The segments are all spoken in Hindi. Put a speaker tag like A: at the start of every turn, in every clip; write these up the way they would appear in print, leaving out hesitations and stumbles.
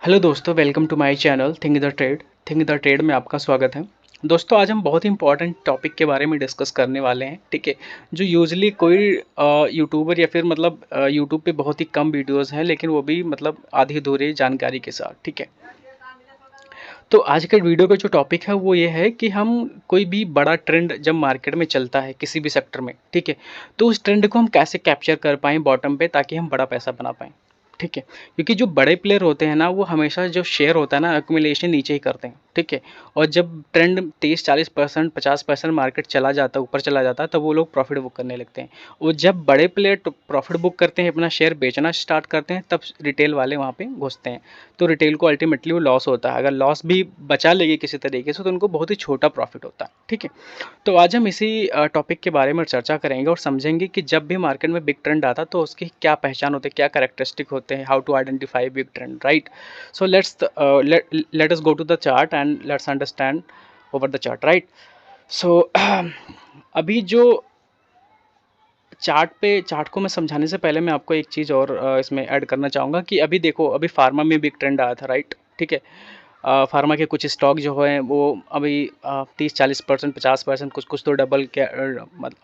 A: हेलो दोस्तों, welcome to my channel Think the Trade में आपका स्वागत है। दोस्तों, आज हम बहुत ही इंपॉर्टेंट टॉपिक के बारे में डिस्कस करने वाले हैं। ठीक है, जो यूजुअली कोई यूट्यूबर या फिर मतलब यूट्यूब पे बहुत ही कम वीडियोस हैं, लेकिन वो भी मतलब आधी अधूरी जानकारी के साथ। ठीक है, तो आज के वीडियो का जो टॉपिक है वो ये है कि हम कोई भी बड़ा ट्रेंड जब मार्केट में चलता है किसी भी सेक्टर में, ठीक है, तो उस ट्रेंड को हम कैसे कैप्चर कर पाएँ बॉटम पे, ताकि हम बड़ा पैसा बना पाएँ। ठीक है, क्योंकि जो बड़े प्लेयर होते हैं ना, वो हमेशा जो शेयर होता है ना, एक्यूमुलेशन नीचे ही करते हैं। ठीक है, और जब ट्रेंड 30-40% 50% मार्केट चला जाता है, ऊपर चला जाता है, तब वो लोग प्रॉफिट बुक करने लगते हैं। और जब बड़े प्लेयर प्रॉफिट बुक करते हैं, अपना शेयर बेचना स्टार्ट करते हैं, तब रिटेल वाले वहाँ पे घुसते हैं। तो रिटेल को अल्टीमेटली वो लॉस होता है। अगर लॉस भी बचा लेगी किसी तरीके से, तो उनको बहुत ही छोटा प्रॉफिट होता है। ठीक है, तो आज हम इसी टॉपिक के बारे में चर्चा करेंगे और समझेंगे कि जब भी मार्केट में बिग ट्रेंड आता है तो उसकी क्या पहचान होती है, क्या कैरेक्टरिस्टिक होते हैं, how to identify big trend, right. So let us go to the chart and let's understand over the chart, right. So अभी जो चार्ट को मैं समझाने से पहले मैं आपको एक चीज़ और इसमें ऐड करना चाहूँगा कि अभी देखो, अभी फार्मा में बिग ट्रेंड आया था, राइट। ठीक है, फार्मा के कुछ स्टॉक जो है वो अभी 30-40%, 50%, कुछ कुछ तो डबल के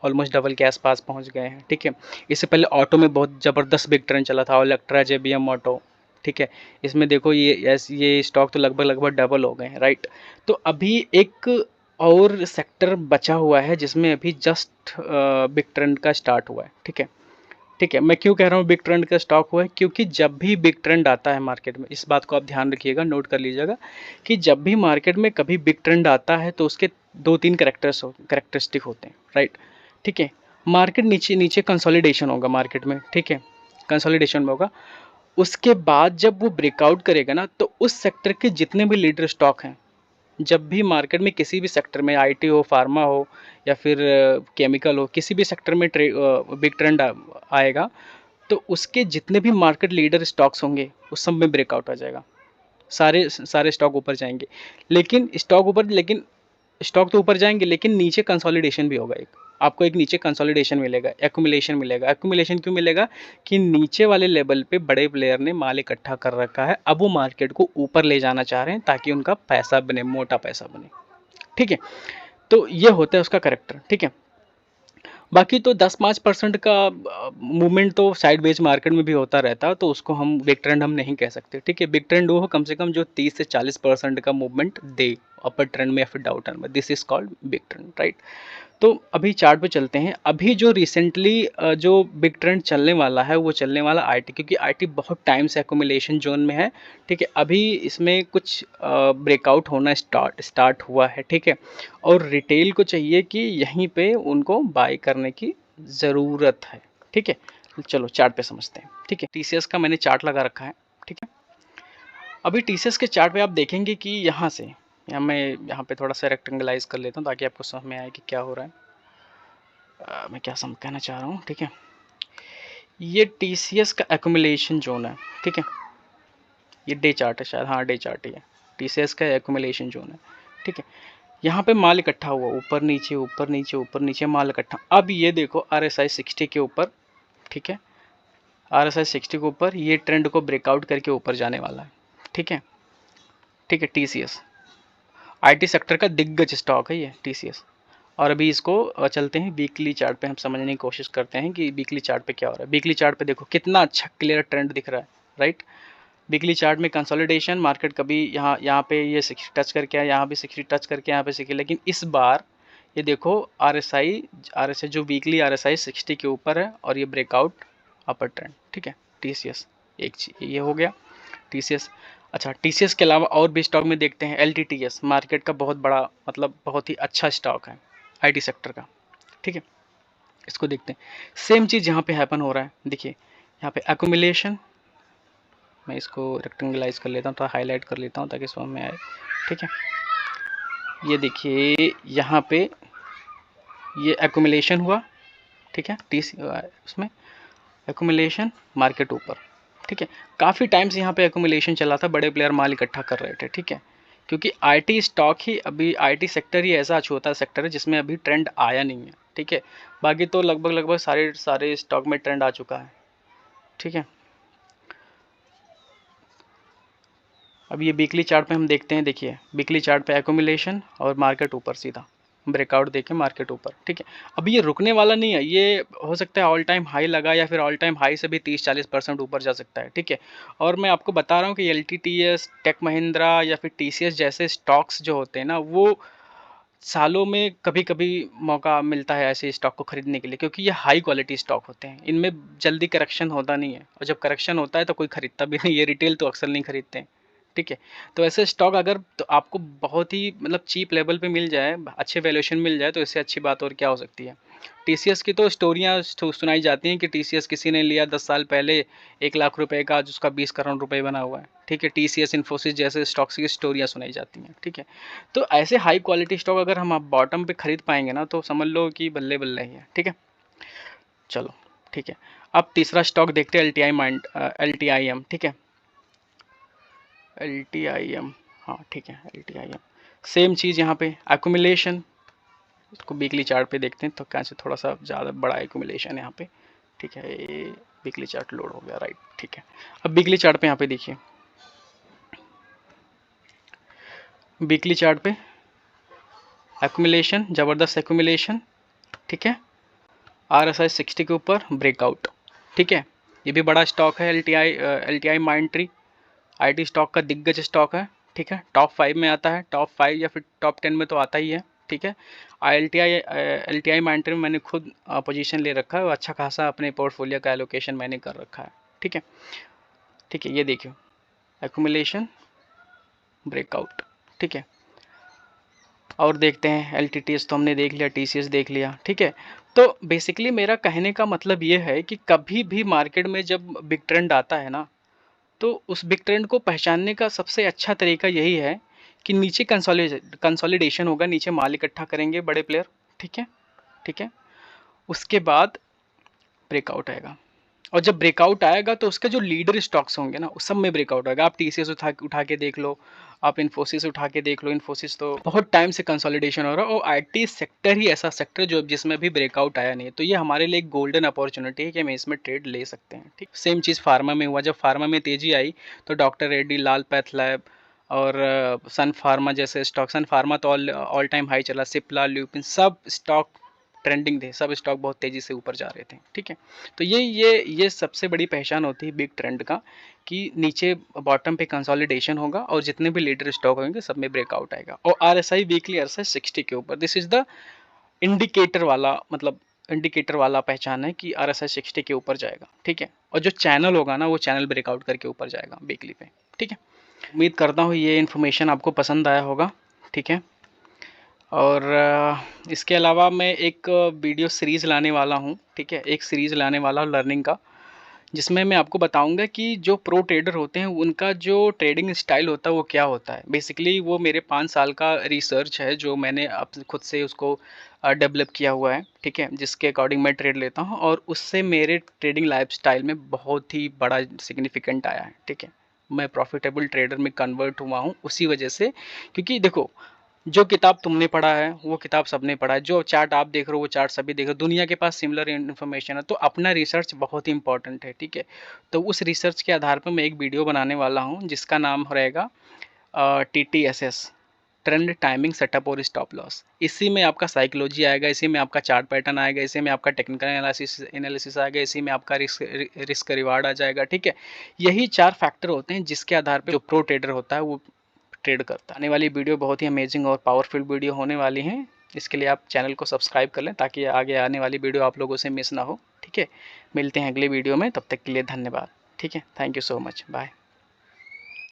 A: ऑलमोस्ट डबल के आसपास पहुंच गए हैं। ठीक है, इससे पहले ऑटो में बहुत ज़बरदस्त बिग ट्रेंड चला था, इलेक्ट्रा, जेबीएम ऑटो। ठीक है, इसमें देखो ये स्टॉक तो लगभग लगभग डबल हो गए हैं, राइट। तो अभी एक और सेक्टर बचा हुआ है जिसमें अभी जस्ट बिग ट्रेंड का स्टार्ट हुआ है। ठीक है, ठीक है, मैं क्यों कह रहा हूँ बिग ट्रेंड का स्टॉक हुआ है, क्योंकि जब भी बिग ट्रेंड आता है मार्केट में, इस बात को आप ध्यान रखिएगा, नोट कर लीजिएगा कि जब भी मार्केट में कभी बिग ट्रेंड आता है तो उसके दो तीन कैरेक्टरिस्टिक होते हैं, राइट। ठीक है, मार्केट नीचे नीचे कंसोलिडेशन होगा मार्केट में। ठीक है, कंसोलिडेशन में होगा। उसके बाद जब वो ब्रेकआउट करेगा ना, तो उस सेक्टर के जितने भी लीडर स्टॉक हैं, जब भी मार्केट में किसी भी सेक्टर में, आईटी हो, फार्मा हो, या फिर केमिकल हो, किसी भी सेक्टर में बिग ट्रेंड आएगा, तो उसके जितने भी मार्केट लीडर स्टॉक्स होंगे उस सब में ब्रेकआउट आ जाएगा। सारे सारे स्टॉक ऊपर जाएंगे। लेकिन स्टॉक तो ऊपर जाएंगे, लेकिन नीचे कंसोलिडेशन भी होगा। एक आपको एक नीचे कंसोलिडेशन मिलेगा, एक्यूमुलेशन मिलेगा। एक्यूमुलेशन क्यों मिलेगा? कि नीचे वाले लेवल पे बड़े प्लेयर ने माल इकट्ठा कर रखा है, अब वो मार्केट को ऊपर ले जाना चाह रहे हैं ताकि उनका पैसा बने, मोटा पैसा बने। ठीक है, तो ये होता है उसका करेक्टर। ठीक है, बाकी तो 10-5% का मूवमेंट तो साइड वेज मार्केट में भी होता रहता है, तो उसको हम बिग ट्रेंड हम नहीं कह सकते। ठीक है, बिग ट्रेंड वो हो कम से कम जो 30 से 40% का मूवमेंट दे अपर ट्रेंड में या फिर डाउन ट्रेंड में, this is called big trend, right. तो अभी चार्ट पे चलते हैं। अभी जो रिसेंटली जो बिग ट्रेंड चलने वाला है वो चलने वाला आईटी, क्योंकि आईटी बहुत टाइम से एक्यूमुलेशन जोन में है। ठीक है, अभी इसमें कुछ ब्रेकआउट होना स्टार्ट हुआ है। ठीक है, और रिटेल को चाहिए कि यहीं पे उनको बाय करने की ज़रूरत है। ठीक है, चलो चार्ट पे समझते हैं। ठीक है, टीसीएस का मैंने चार्ट लगा रखा है। ठीक है, अभी टीसीएस के चार्ट पे आप देखेंगे कि मैं यहाँ पे थोड़ा सा रेक्टेंगलाइज कर लेता हूँ ताकि आपको समझ में आए कि क्या हो रहा है। मैं क्या कहना चाह रहा हूँ। ठीक है, ये टीसीएस का एक्यूमुलेशन जोन है। ठीक है, ये डे चार्ट है शायद, हाँ डे चार्ट ही है। टीसीएस का एक्यूमुलेशन जोन है। ठीक है, यहाँ पे माल इकट्ठा हुआ, ऊपर नीचे ऊपर नीचे ऊपर नीचे माल इकट्ठा। अब ये देखो आरएसआई 60 के ऊपर। ठीक है, आरएसआई 60 के ऊपर ये ट्रेंड को ब्रेकआउट करके ऊपर जाने वाला है। ठीक है, ठीक है, टीसीएस आईटी सेक्टर का दिग्गज स्टॉक है ये टीसीएस। और अभी इसको चलते हैं वीकली चार्ट पे, हम समझने की कोशिश करते हैं कि वीकली चार्ट पे क्या हो रहा है। वीकली चार्ट पे देखो कितना अच्छा क्लियर ट्रेंड दिख रहा है, राइट। वीकली चार्ट में कंसोलिडेशन, मार्केट कभी यहाँ पे ये 60 टच करके आया, यहाँ भी 60 टच करके यहाँ पे 60, लेकिन इस बार ये देखो आरएसआई जो वीकली आरएसआई 60 के ऊपर है और ये ब्रेकआउट अपर ट्रेंड। ठीक है, टीसीएस एक चीज ये हो गया टीसीएस। अच्छा, टीसीएस के अलावा और भी स्टॉक में देखते हैं। एलटीटीएस मार्केट का बहुत बड़ा मतलब बहुत ही अच्छा स्टॉक है आईटी सेक्टर का। ठीक है, इसको देखते हैं। सेम चीज़ यहाँ पे हैपन हो रहा है। देखिए यहाँ पे एक्यूमुलेशन, मैं इसको रेक्टेंगलाइज कर लेता हूँ, थोड़ा हाईलाइट कर लेता हूँ ताकि समझ में आए। ठीक है, ये देखिए यहाँ पे ये एक्यूमुलेशन हुआ। ठीक है, उसमें एक्यूमुलेशन, मार्केट ऊपर। ठीक है, काफ़ी टाइम से यहाँ पे एक्यूमुलेशन चला था, बड़े प्लेयर माल इकट्ठा कर रहे थे। ठीक है, क्योंकि आईटी स्टॉक ही, अभी आईटी सेक्टर ही ऐसा छोटा सेक्टर है जिसमें अभी ट्रेंड आया नहीं है। ठीक है, बाकी तो लगभग लगभग सारे सारे स्टॉक में ट्रेंड आ चुका है। ठीक है, अब ये वीकली चार्ट पे हम देखते हैं, देखिए वीकली चार्ट पे एक्यूमुलेशन और मार्केट ऊपर सीधा ब्रेकआउट देके मार्केट ऊपर, ठीक है। अब ये रुकने वाला नहीं है, ये हो सकता है ऑल टाइम हाई लगा या फिर ऑल टाइम हाई से भी 30-40% ऊपर जा सकता है, ठीक है। और मैं आपको बता रहा हूँ कि LTTS, टेक महिंद्रा या फिर TCS जैसे स्टॉक्स जो होते हैं ना, वो सालों में कभी कभी मौका मिलता है ऐसे स्टॉक को खरीदने के लिए, क्योंकि ये हाई क्वालिटी स्टॉक होते हैं, इनमें जल्दी करेक्शन होता नहीं है, और जब करेक्शन होता है तो कोई खरीदता भी नहीं, ये रिटेल तो अक्सर नहीं खरीदते हैं, ठीक है। तो ऐसे स्टॉक अगर तो आपको बहुत ही मतलब चीप लेवल पे मिल जाए, अच्छे वैल्यूएशन मिल जाए, तो इससे अच्छी बात और क्या हो सकती है। TCS की तो स्टोरियाँ सुनाई जाती हैं कि TCS किसी ने लिया 10 साल पहले 1 लाख रुपए का, जिसका 20 करोड़ रुपए बना हुआ है, ठीक है। TCS, इन्फोसिस जैसे स्टॉक्स की स्टोरियाँ सुनाई जाती हैं, ठीक है। तो ऐसे हाई क्वालिटी स्टॉक अगर हम आप बॉटम पे खरीद पाएंगे ना, तो समझ लो कि बल्ले बल्ले ही है, ठीक है। चलो ठीक है, अब तीसरा स्टॉक देखते हैं LTIM, ठीक है। LTIM, हाँ ठीक है, LTIM सेम चीज़ यहाँ पे एक्यूमुलेशन, इसको वीकली चार्ट पे देखते हैं तो कैसे थोड़ा सा ज़्यादा बड़ा एक्यूमुलेशन है यहाँ पे, ठीक है। ये वीकली चार्ट लोड हो गया, राइट, ठीक है। अब वीकली चार्ट पे यहाँ पे देखिए, वीकली चार्ट पे एक्यूमुलेशन, ज़बरदस्त एक्यूमुलेशन, ठीक है। RSI 60 के ऊपर ब्रेकआउट, ठीक है। ये भी बड़ा स्टॉक है LTI mind tree, IT stock का दिग्गज स्टॉक है, ठीक है। टॉप 5 में आता है, टॉप 5 या फिर टॉप 10 में तो आता ही है, ठीक है। LTI माइंड ट्री में मैंने खुद पोजीशन ले रखा है, और अच्छा खासा अपने पोर्टफोलियो का एलोकेशन मैंने कर रखा है, ठीक है, ठीक है। ये देखिए एक्यूमुलेशन, ब्रेकआउट, ठीक है। और देखते हैं LTTS तो हमने देख लिया, TCS देख लिया, ठीक है। तो बेसिकली मेरा कहने का मतलब ये है कि कभी भी मार्केट में जब बिग ट्रेंड आता है ना, तो उस बिग ट्रेंड को पहचानने का सबसे अच्छा तरीका यही है कि नीचे कंसोलिडेशन होगा, नीचे माल इकट्ठा करेंगे बड़े प्लेयर, ठीक है, ठीक है। उसके बाद ब्रेकआउट आएगा, और जब ब्रेकआउट आएगा तो उसके जो लीडर स्टॉक्स होंगे ना, उस सब में ब्रेकआउट आएगा। आप TCS उठा के देख लो, आप इन्फोसिस उठा के देख लो, इन्फोसिस तो बहुत टाइम से कंसोलिडेशन हो रहा है, और IT सेक्टर ही ऐसा सेक्टर जो जिसमें भी ब्रेकआउट आया नहीं है, तो ये हमारे लिए एक गोल्डन अपॉर्चुनिटी है कि हम इसमें ट्रेड ले सकते हैं, ठीक। सेम चीज़ फार्मा में हुआ, जब फार्मा में तेजी आई तो डॉक्टर रेड्डी, लाल पैथ लैब और सन फार्मा जैसे स्टॉक, सन फार्मा तो ऑल टाइम हाई चला, सिप्ला, ल्यूपिन, सब स्टॉक ट्रेंडिंग थे, सब स्टॉक बहुत तेजी से ऊपर जा रहे थे, ठीक है। तो ये सबसे बड़ी पहचान होती है बिग ट्रेंड का, कि नीचे बॉटम पे कंसोलिडेशन होगा और जितने भी लीडर स्टॉक होंगे सब में ब्रेकआउट आएगा, और RSI वीकली RSI 60 के ऊपर, दिस इज द इंडिकेटर वाला, मतलब इंडिकेटर वाला पहचान है कि RSI 60 के ऊपर जाएगा, ठीक है। और जो चैनल होगा ना, वो चैनल ब्रेकआउट करके ऊपर जाएगा वीकली पे, ठीक है। उम्मीद करता हूँ ये इन्फॉर्मेशन आपको पसंद आया होगा, ठीक है। और इसके अलावा मैं एक वीडियो सीरीज़ लाने वाला हूँ, ठीक है। एक सीरीज़ लाने वाला हूँ लर्निंग का, जिसमें मैं आपको बताऊंगा कि जो प्रो ट्रेडर होते हैं उनका जो ट्रेडिंग स्टाइल होता है वो क्या होता है। बेसिकली वो मेरे 5 साल का रिसर्च है जो मैंने अब खुद से उसको डेवलप किया हुआ है, ठीक है, जिसके अकॉर्डिंग मैं ट्रेड लेता हूँ, और उससे मेरे ट्रेडिंग लाइफस्टाइल में बहुत ही बड़ा सिग्निफिकेंट आया है, ठीक है। मैं प्रॉफिटेबल ट्रेडर में कन्वर्ट हुआ हूँ उसी वजह से, क्योंकि देखो जो किताब तुमने पढ़ा है वो किताब सबने पढ़ा है, जो चार्ट आप देख रहे हो वो चार्ट सभी देख रहे हो, दुनिया के पास सिमिलर इन्फॉर्मेशन है, तो अपना रिसर्च बहुत ही इंपॉर्टेंट है, ठीक है। तो उस रिसर्च के आधार पर मैं एक वीडियो बनाने वाला हूँ जिसका नाम रहेगा TTSS, ट्रेंड, टाइमिंग, सेटअप और स्टॉप लॉस। इसी में आपका साइकोलॉजी आएगा, इसी में आपका चार्ट पैटर्न आएगा, इसी में आपका टेक्निकल एनालिसिस आएगा, इसी में आपका रिस्क रिवार्ड आ जाएगा, ठीक है। यही 4 फैक्टर होते हैं जिसके आधार पर जो प्रो ट्रेडर होता है वो ट्रेड करता है। आने वाली वीडियो बहुत ही अमेजिंग और पावरफुल वीडियो होने वाली हैं, इसके लिए आप चैनल को सब्सक्राइब कर लें ताकि आगे आने वाली वीडियो आप लोगों से मिस ना हो, ठीक है। मिलते हैं अगले वीडियो में, तब तक के लिए धन्यवाद, ठीक है। Thank you so much, bye.